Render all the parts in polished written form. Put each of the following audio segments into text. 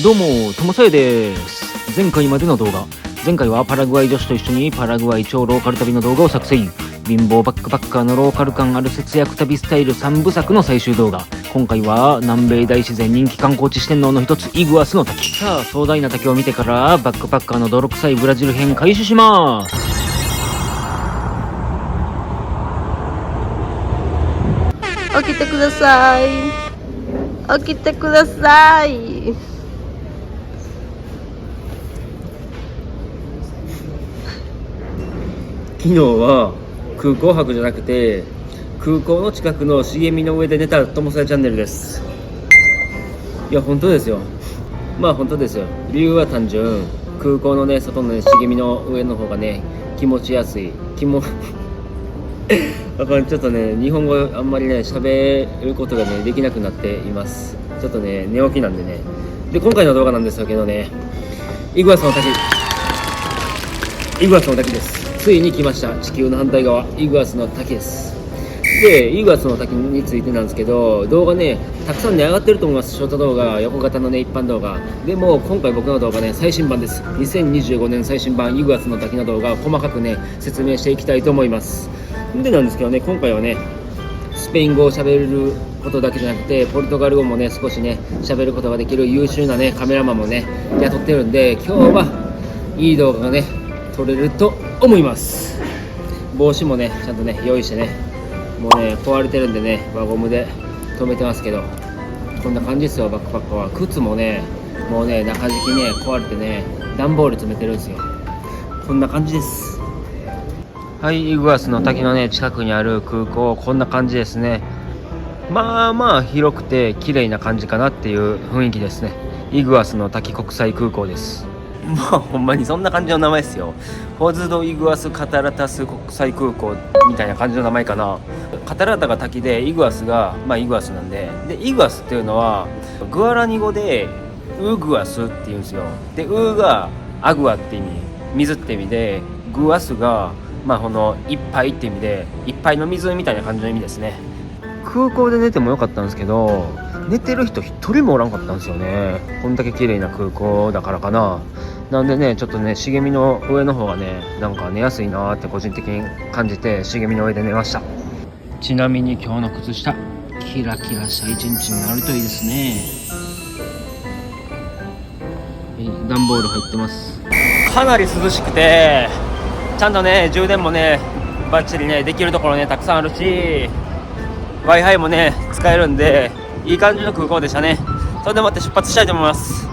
どうも、ともさえです。前回までの動画。前回はパラグアイ女子と一緒にパラグアイ超ローカル旅の動画を作成。貧乏バックパッカーのローカル感ある節約旅スタイル3部作の最終動画。今回は南米大自然人気観光地四天王の一つイグアスの滝。さあ、壮大な滝を見てからバックパッカーの泥臭いブラジル編開始します。起きてください。起きてください。昨日は空港泊じゃなくて空港の近くの茂みの上で寝たともさえチャンネルです。いや本当ですよ。まあ本当ですよ。理由は単純。空港のね外のね茂みの上の方がね気持ちやすい。だからちょっとね日本語あんまりね喋ることがねできなくなっています。ちょっとね寝起きなんでね。で今回の動画なんですけどね、イグアスの滝です。ついに来ました。地球の反対側、イグアスの滝です。でイグアスの滝についてなんですけど、動画ねたくさんね上がってると思います。ショート動画、横型のね一般動画でも、今回僕の動画ね最新版です。2025年最新版イグアスの滝の動画、細かくね説明していきたいと思います。でなんですけどね、今回はねスペイン語を喋ることだけじゃなくてポルトガル語もね少しね喋ることができる優秀なねカメラマンもね雇ってるんで、今日はいい動画がね撮れると思います。帽子もねちゃんとね用意してね、もうね壊れてるんでね輪ゴムで留めてますけど、こんな感じですよ。バックパッカーは靴もねもうね中敷きね壊れてね段ボール詰めてるんですよ。こんな感じです。はい、イグアスの滝のね近くにある空港、こんな感じですね。まあまあ広くて綺麗な感じかなっていう雰囲気ですね。イグアスの滝国際空港です。まあほんまにそんな感じの名前ですよ。ホズドイグアスカタラタス国際空港みたいな感じの名前かな。カタラタが滝でイグアスがイグアスなんで、イグアスっていうのはグアラニ語でウグアスっていうんですよ。でウがアグアって意味、水って意味で、グアスがこのいっぱいって意味でいっぱいの水みたいな感じの意味ですね。空港で寝てもよかったんですけど、寝てる人一人もおらんかったんですよね。こんだけ綺麗な空港だからかな。なんでねちょっとね茂みの上の方がねなんか寝やすいなって個人的に感じて茂みの上で寝ました。ちなみに今日の靴下キラキラした一日になるといいですね。段ボール入ってます。かなり涼しくて、ちゃんとね充電もねバッチリねできるところねたくさんあるし、 Wi-Fi もね使えるんでいい感じの空港でしたね。それでもって出発したいと思います。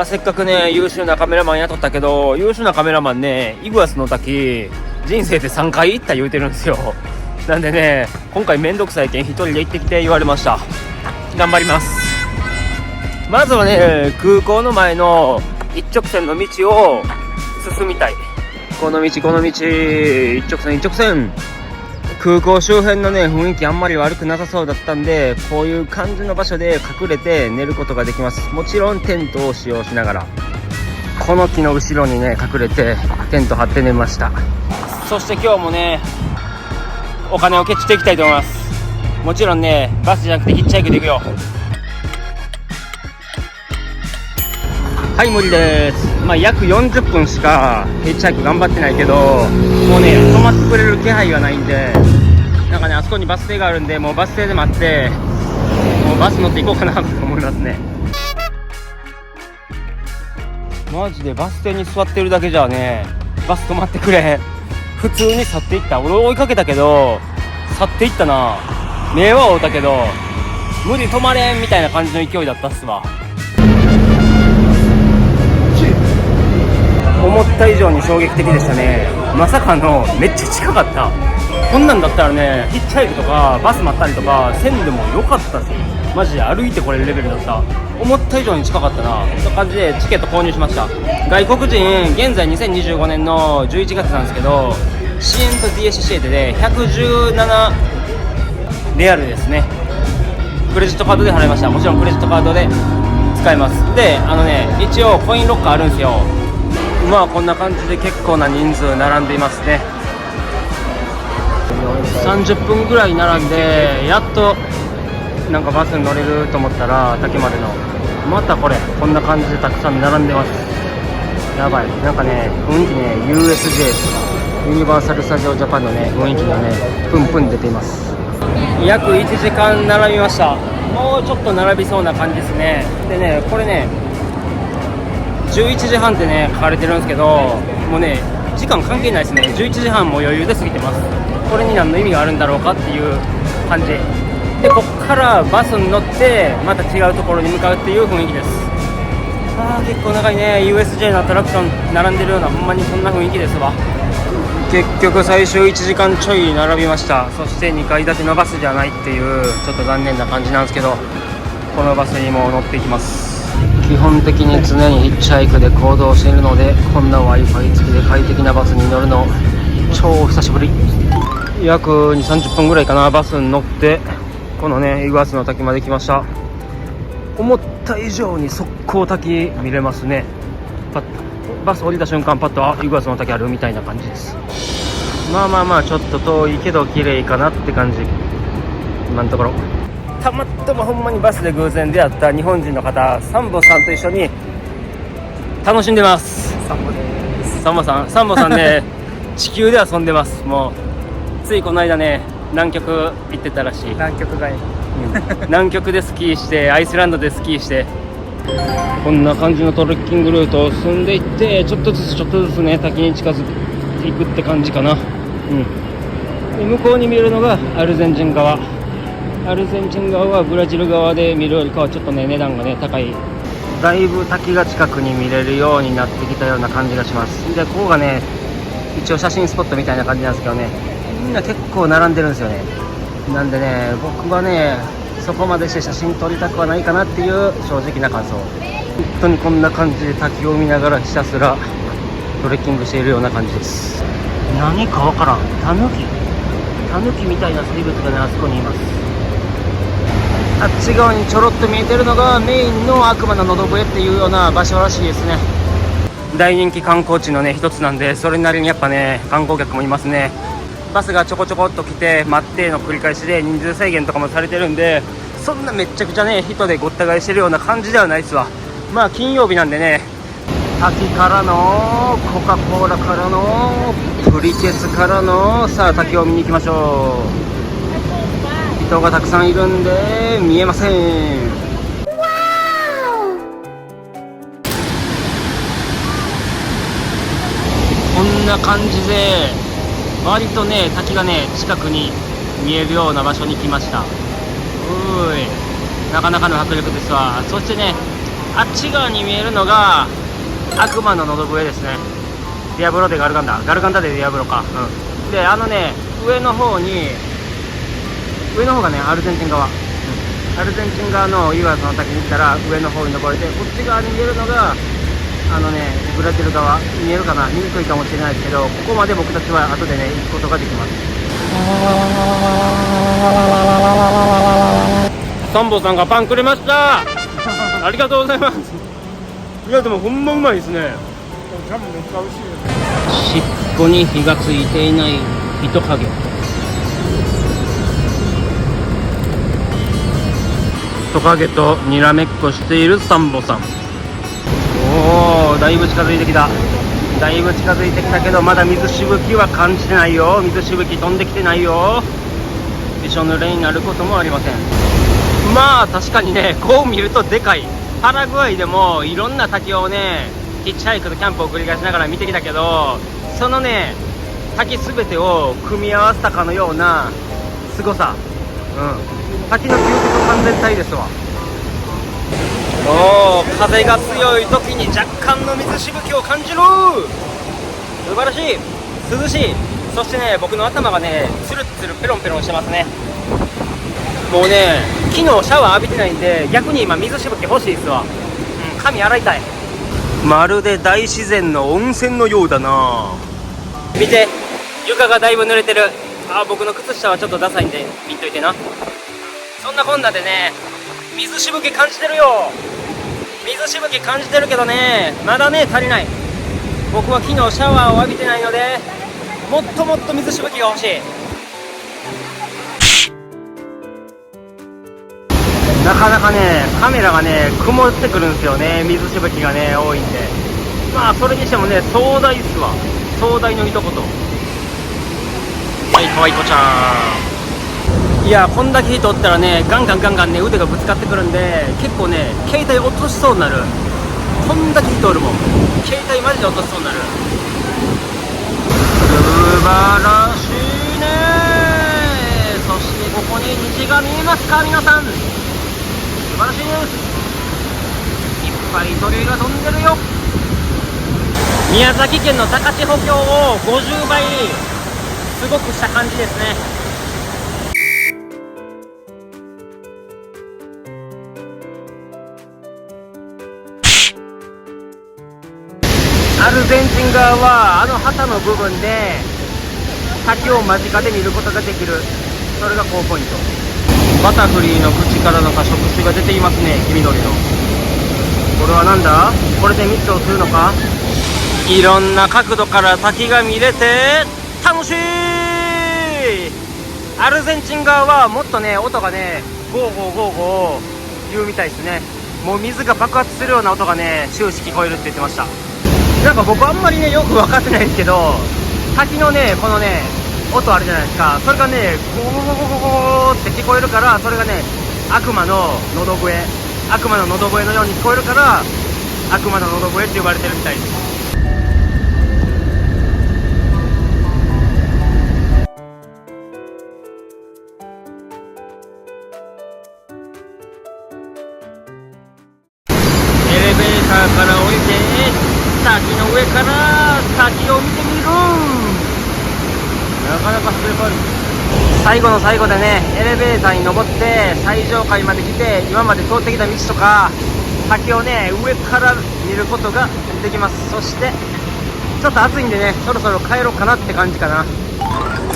せっかくね優秀なカメラマン雇ったけど、優秀なカメラマンねイグアスの滝人生で3回行った言うてるんですよ。なんでね今回めんどくさいけん一人で行ってきて言われました。頑張ります。まずはね空港の前の一直線の道を進みたい。この道一直線。空港周辺のね雰囲気あんまり悪くなさそうだったんで、こういう感じの場所で隠れて寝ることができます。もちろんテントを使用しながら、この木の後ろにね隠れてテント張って寝ました。そして今日もねお金をケチっていきたいと思います。もちろんねバスじゃなくてヒッチハイクで行くよ。はい無理です。約40分しかヒッチハイク頑張ってないけど、もうね止まってくれる気配がないんで、なんかねあそこにバス停があるんで、もうバス停で待ってもうバス乗って行こうかなと思いますね。マジでバス停に座ってるだけじゃねバス止まってくれん。普通に去っていった。俺追いかけたけど去っていったな。目は追うたけど無理止まれんみたいな感じの勢いだったっすわ。思った以上に衝撃的でしたね。まさかのめっちゃ近かった。こんなんだったらねヒッチハイクとかバス待ったりとかせんでもよかったし、マジで歩いてこれるレベルだった。思った以上に近かったな。そんな感じでチケット購入しました。外国人現在2025年の11月なんですけど、支援と DS シエテで117レアルですね。クレジットカードで払いました。もちろんクレジットカードで使えます。で一応コインロッカーあるんですよ。まあこんな感じで結構な人数並んでいますね。30分ぐらい並んでやっとなんかバスに乗れると思ったら、滝までのまたこんな感じでたくさん並んでます。やばい、なんかね雰囲気ね USJ ユニバーサル・スタジオ・ジャパンのね雰囲気がねプンプン出ています。約1時間並びました。もうちょっと並びそうな感じですね。でねこれね11時半ってね書かれてるんですけど、もうね時間関係ないですね。11時半も余裕で過ぎてます。これに何の意味があるんだろうかっていう感じで、こっからバスに乗ってまた違うところに向かうっていう雰囲気です。結構長いね。 USJ のアトラクション並んでるような、ほんまにそんな雰囲気ですわ。結局最初1時間ちょい並びました。そして2階建てのバスじゃないっていうちょっと残念な感じなんですけど、このバスにも乗っていきます。基本的に常にヒッチハイクで行動しているので、こんな Wi-Fi 付きで快適なバスに乗るの超久しぶり。約 2,30 分ぐらいかな、バスに乗ってこのねイグアスの滝まで来ました。思った以上に速攻滝見れますね。パッとバス降りた瞬間パッとイグアスの滝あるみたいな感じです。まあちょっと遠いけど綺麗かなって感じ。今のところたまたまほんまにバスで偶然出会った日本人の方、サンボさんと一緒に楽しんでます。サンボさんね地球で遊んでます。もうついこの間ね南極行ってたらしい。南極がいい南極でスキーして、アイスランドでスキーして、こんな感じのトレッキングルートを進んでいって、ちょっとずつね滝に近づいていくって感じかな。で向こうに見えるのがアルゼンチン側。アルゼンチン側はブラジル側で見るよりかはちょっとね値段がね高い。だいぶ滝が近くに見れるようになってきたような感じがします。でここがね一応写真スポットみたいな感じなんですけどね、みんな結構並んでるんですよね。なんでね僕はねそこまでして写真撮りたくはないかなっていう正直な感想。本当にこんな感じで滝を見ながらひたすらトレッキングしているような感じです。何かわからん、タヌキみたいな生物がねあそこにいます。あっち側にちょろっと見えてるのがメインの悪魔の喉笛っていうような場所らしいですね。大人気観光地のね一つなんで、それなりにやっぱね観光客もいますね。バスがちょこちょこっと来て待っての繰り返しで、人数制限とかもされてるんで、そんなめっちゃくちゃね人でごった返してるような感じではないですわ。まあ金曜日なんでね、滝からのコカ・コーラからのプリケツからのさあ滝を見に行きましょう。人がたくさんいるんで見えません。こんな感じで割とね滝がね近くに見えるような場所に来ました。なかなかの迫力ですわ。そしてねあっち側に見えるのが悪魔の喉笛ですね。ディアブロでガルガンダでディアブロか。でね上の方がねアルゼンチン側、アルゼンチン側のイグアスの滝に行ったら上の方に登れて、こっち側に見えるのがブラジル側見えるかな、見にくいかもしれないですけど、ここまで僕たちは後でね行くことができます。サンボさんがパンくれましたありがとうございます。いやでもほんまうまいですね。多分めっちゃ美味しいです。尻尾に火がついていない糸影。トカゲとにらめっこしているサンボさん。おーだいぶ近づいてきたけど、まだ水しぶきは感じてないよ。水しぶき飛んできてないよ。びしょ濡れになることもありません。まあ確かにねこう見るとでかい。パラグアイでもいろんな滝をねヒッチハイクとキャンプを繰り返しながら見てきたけど、そのね滝全てを組み合わせたかのような凄さ。滝の究極完全体ですわ。風が強い時に若干の水しぶきを感じる。素晴らしい。涼しい。そしてね僕の頭がねツルツルペロンペロンしてますね。もうね昨日シャワー浴びてないんで逆に今水しぶき欲しいですわ。髪洗いたい。まるで大自然の温泉のようだな。見て床がだいぶ濡れてる。僕の靴下はちょっとダサいんで見といてな。そんなこんなでね水しぶき感じてるよ。水しぶき感じてるけどねまだね足りない。僕は昨日シャワーを浴びてないので、もっともっと水しぶきが欲しい。なかなかね、カメラがね、曇ってくるんですよね。水しぶきがね、多いんで。まあ、それにしてもね、壮大っすわ。壮大の一言。はい、かわいい子ちゃん。いや、こんだけ人おったらね、ガンガンね、腕がぶつかってくるんで、結構ね、携帯落としそうになる。こんだけ人おるもん。携帯マジで落としそうになる。素晴らしいね。そしてここに虹が見えますか、皆さん。素晴らしいです。いっぱい鳥が飛んでるよ。宮崎県の高千穂峡を50倍すごくした感じですね。アルゼンチン側はあの旗の部分で滝を間近で見ることができる。それが高ポイント。バタフリーの口からなんか触手が出ていますね。黄緑のこれはなんだ。これで密をするのか。いろんな角度から滝が見れて楽しい。アルゼンチン側はもっとね、音がね、ゴーゴーゴーゴー言うみたいですね。もう水が爆発するような音がね、終始聞こえるって言ってました。なんか僕あんまりね、よく分かってないんですけど、滝のね、このね、音あるじゃないですか。それがね、ゴーゴーゴーゴーゴーって聞こえるから、それがね、悪魔の喉笛のように聞こえるから、悪魔の喉笛って呼ばれてるみたいです。エレベーターから降りて、滝の上から滝を見てみる。なかなか迫力ある。最後の最後でね、エレベーターに登って最上階まで来て、今まで通ってきた道とか滝をね、上から見ることができます。そしてちょっと暑いんでね、そろそろ帰ろうかなって感じかな。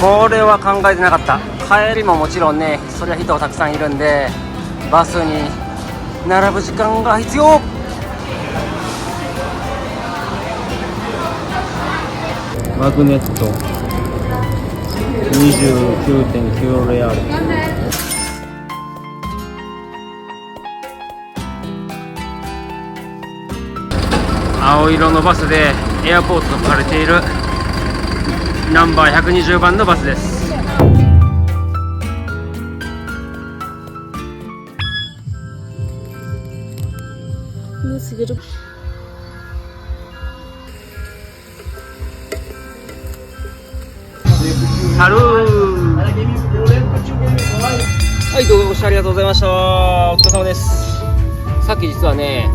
これは考えてなかった。帰りももちろんね、そりゃ人たくさんいるんで、バスに並ぶ時間が必要。マグネット 29.9 レアル。青色のバスでエアポートと書かれているナンバー120番のバスです。サルー。はい、動画ご視聴ありがとうございました。お疲れ様です。さっき実はね、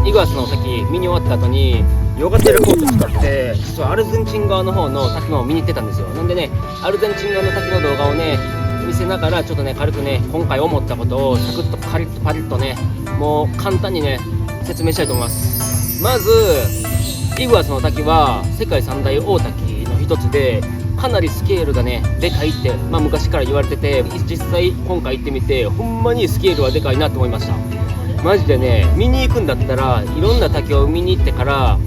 イグアスの滝見に終わった後にヨガテレポート使って実はアルゼンチン側の方の滝のを見に行ってたんですよ。なんでね、アルゼンチン側の滝の動画をね見せながら、ちょっとね軽くね今回思ったことをサクッとカリッとパリッとね、もう簡単にね説明したいと思います。まずイグアスの滝は世界三大大滝の一つで、かなりスケールがねでかいって、昔から言われてて、実際今回行ってみてほんまにスケールはでかいなと思いました。マジでね、見に行くんだったらいろんな滝を見に行ってから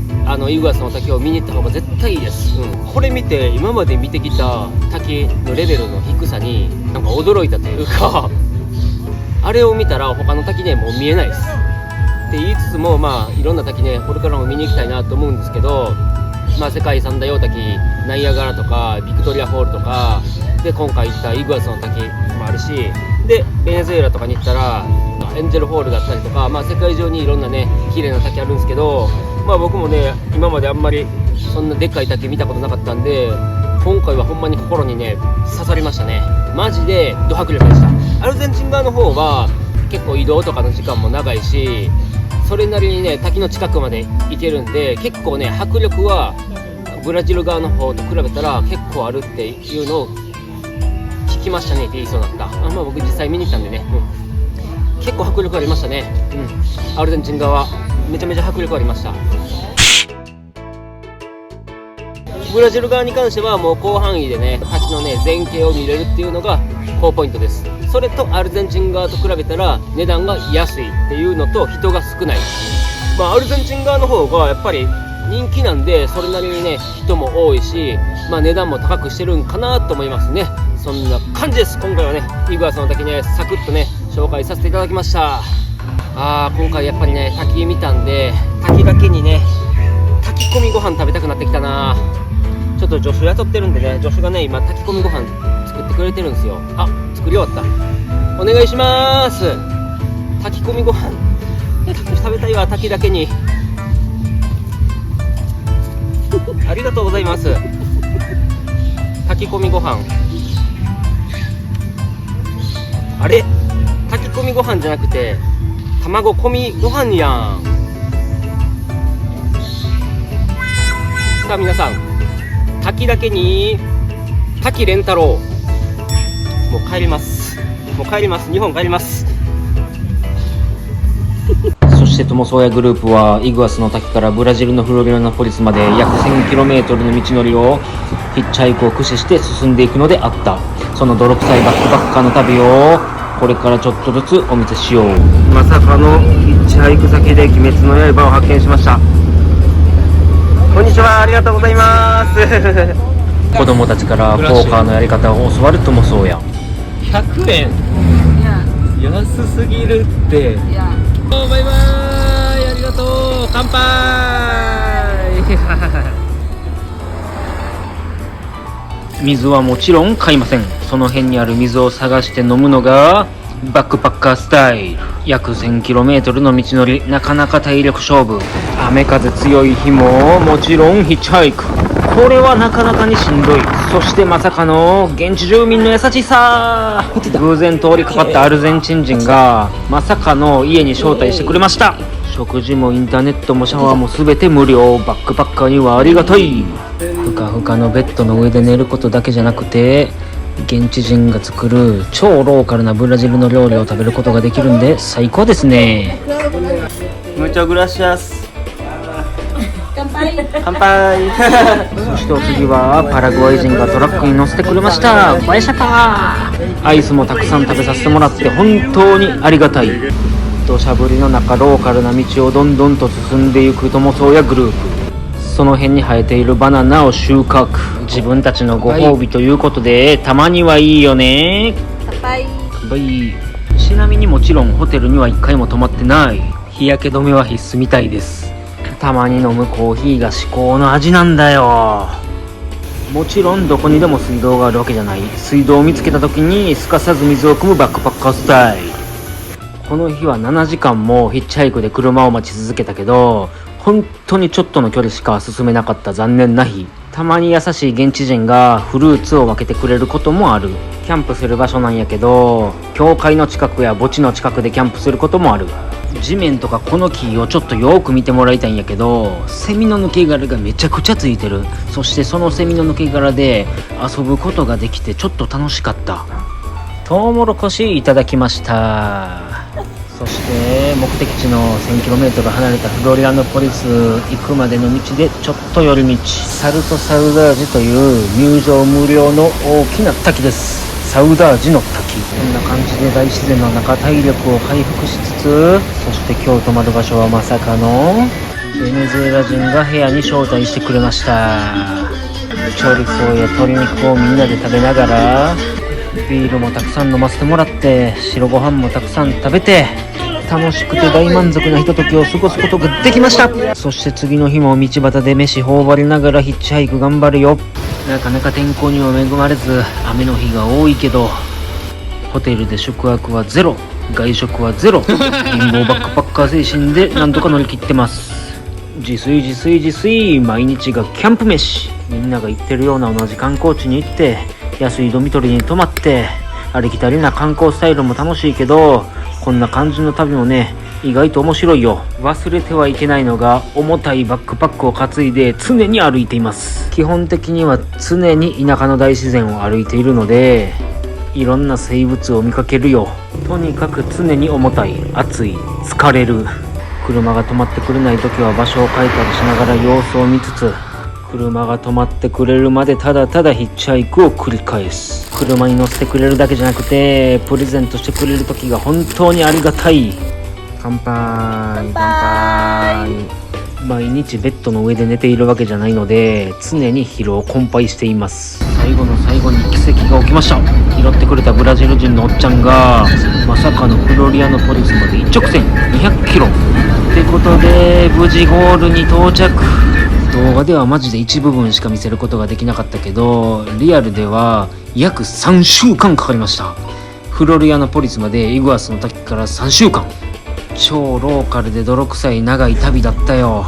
イグアスの滝を見に行った方が絶対いいです、これ見て今まで見てきた滝のレベルの低さになんか驚いたというかあれを見たら他の滝ねもう見えないですって言いつつも、いろんな滝ねこれからも見に行きたいなと思うんですけど、世界三大大滝ナイアガラとかビクトリアフォールとかで、今回行ったイグアスの滝もあるし、でベネズエラとかに行ったらエンジェルホールだったりとか、世界中にいろんなね綺麗な滝あるんですけど、僕もね今まであんまりそんなでっかい滝見たことなかったんで、今回はほんまに心にね刺さりましたね。マジでド迫力でした。アルゼンチン側の方は結構移動とかの時間も長いし、それなりにね滝の近くまで行けるんで、結構ね迫力はブラジル側の方と比べたら結構あるっていうのを聞きましたねって言いそうだった。僕実際見に行ったんでね、結構迫力ありましたね。アルゼンチン側めちゃめちゃ迫力ありました。ブラジル側に関してはもう広範囲でね滝のね全景を見れるっていうのが高ポイントです。それとアルゼンチン側と比べたら値段が安いっていうのと人が少ない。アルゼンチン側の方がやっぱり人気なんでそれなりにね人も多いし、値段も高くしてるんかなと思いますね。そんな感じです。今回はねイグアスの滝ねサクッとね紹介させていただきました。今回やっぱりね滝見たんで滝だけにね炊き込みご飯食べたくなってきたな。ちょっと助手雇ってるんでね、助手がね今炊き込みご飯作ってくれてるんですよ。作り終わった。お願いします。炊き込みご飯食べたいわ、滝だけにありがとうございます。炊き込みご飯、あれ炊き込みご飯じゃなくて卵込みご飯やん。さあ皆さん、滝だけに滝蓮太郎、もう帰ります。日本帰ります。そしてトモソーヤグループはイグアスの滝からブラジルのフロリアナポリスまで約 1000km の道のりをヒッチハイクを駆使して進んでいくのであった。その泥臭いバックパッカーの旅をこれからちょっとずつお見せしよう。まさかのヒッチハイク先で鬼滅の刃を発見しました。こんにちは、ありがとうございます子供たちからポーカーのやり方を教わるトモソーヤ。100円安すぎるって。バイバイ、ありがとう、乾杯水はもちろん買いません。その辺にある水を探して飲むのがバックパッカースタイル。約 1000km の道のり、なかなか体力勝負。雨風強い日ももちろんヒッチハイク。これはなかなかにしんどい。そしてまさかの現地住民の優しさ。偶然通りかかったアルゼンチン人がまさかの家に招待してくれました。食事もインターネットもシャワーも全て無料。バックパッカーにはありがたい。ふかふかのベッドの上で寝ることだけじゃなくて、現地人が作る超ローカルなブラジルの料理を食べることができるんで最高ですね。ムチョグラシアス。乾杯そしてお次はパラグアイ人がトラックに乗せてくれました。バイシャパー。アイスもたくさん食べさせてもらって本当にありがたい。土砂降りの中ローカルな道をどんどんと進んでいくトモソーヤグループ。その辺に生えているバナナを収穫。自分たちのご褒美ということで、たまにはいいよね。バイバイ。ちなみにもちろんホテルには1回も泊まってない。日焼け止めは必須みたいです。たまに飲むコーヒーが至高の味なんだよ。もちろんどこにでも水道があるわけじゃない。水道を見つけた時にすかさず水を汲むバックパッカースタイル。この日は7時間もヒッチハイクで車を待ち続けたけど、本当にちょっとの距離しか進めなかった残念な日。たまに優しい現地人がフルーツを分けてくれることもある。キャンプする場所なんやけど、教会の近くや墓地の近くでキャンプすることもある。地面とかこの木をちょっとよく見てもらいたいんやけど、セミの抜け殻がめちゃくちゃついてる。そしてそのセミの抜け殻で遊ぶことができてちょっと楽しかった。トウモロコシいただきました。そして目的地の 1000km 離れたフロリアノポリス行くまでの道でちょっと寄り道、サルトサウダージという入場無料の大きな滝です。サウダージの滝。こんな感じで大自然の中体力を回復しつつ、そして今日泊まる場所はまさかのベネズエラ人が部屋に招待してくれました。調理草や鶏肉をみんなで食べながら、ビールもたくさん飲ませてもらって、白ご飯もたくさん食べて、楽しくて大満足なひとときを過ごすことができました。そして次の日も道端で飯頬張りながらヒッチハイク頑張るよ。なかなか天候には恵まれず雨の日が多いけど、ホテルで宿泊はゼロ、外食はゼロ、貧乏バックパッカー精神でなんとか乗り切ってます。自炊毎日がキャンプ飯。みんなが行ってるような同じ観光地に行って安いドミトリーに泊まって、ありきたりな観光スタイルも楽しいけど、こんな感じの旅もね意外と面白いよ。忘れてはいけないのが、重たいバックパックを担いで常に歩いています。基本的には常に田舎の大自然を歩いているので、いろんな生物を見かけるよ。とにかく常に重たい、暑い、疲れる。車が止まってくれない時は場所を変えたりしながら様子を見つつ、車が止まってくれるまでただただヒッチハイクを繰り返す。車に乗せてくれるだけじゃなくてプレゼントしてくれる時が本当にありがたい。乾杯。乾杯。毎日ベッドの上で寝ているわけじゃないので常に疲労困憊しています。最後の最後に奇跡が起きました。拾ってくれたブラジル人のおっちゃんがまさかのフロリアノポリスまで一直線200キロってことで無事ゴールに到着。動画ではマジで一部分しか見せることができなかったけどリアルでは約3週間かかりました。フロリアノポリスまでイグアスの滝から3週間。超ローカルで泥臭い長い旅だったよ。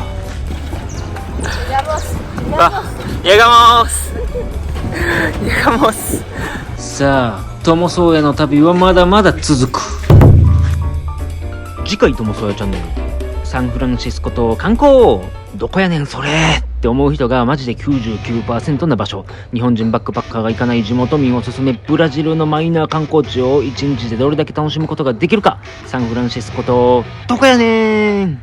さあ友宗谷の旅はまだまだ続く。次回友宗谷チャンネル、サンフランシスコと観光どこやねんそれって思う人がマジで 99% な場所。日本人バックパッカーが行かない地元民おすすめブラジルのマイナー観光地を1日でどれだけ楽しむことができるか。サンフランシスコとどこやねん。